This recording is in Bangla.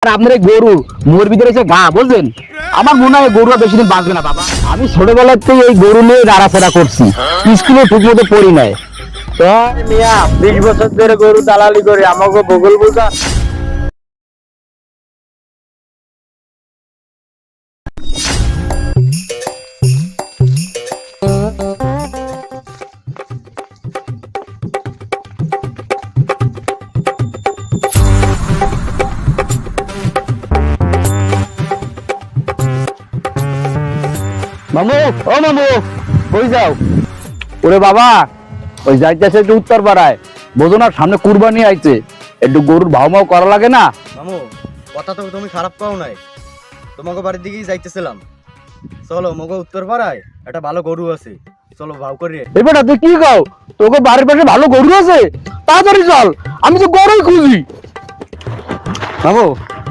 আপনার এই গরু মোর ভিতরে এসে ঘা বুঝলেন, আমার মনে হয় গরু আর বেশি দিন বাঁচবে না বাবা। আমি ছোটবেলার থেকে এই গরু নিয়ে নাড়াচাড়া করছি, স্কুলে ঠিক মতো পড়ি নাই। তো মিয়া 20 বছর ধরে গরু দালালি করে আমাকে ভূগোল বোঝা। মামু, ও মামু, কই যাও? ওরে বাবা, ওই যাইতেছে একটু উত্তর পাড়ায়, বোঝো না সামনে কুরবানি আইছে, একটু গরুর ভাও মাও করা লাগে না? মামু কথা তো তুমি খারাপ পাও নাই, তোমাকে বাড়ির দিকেই যাইতেছিলাম। চলো মগো উত্তর পাড়ায় একটা ভালো গরু আছে, চলো ভাও করি। এবারে তুই কি কও? তোকে বাড়ির পাশে ভালো গরু আছে? তাড়াতাড়ি চল, আমি তো গরুই খুঁজি। মামু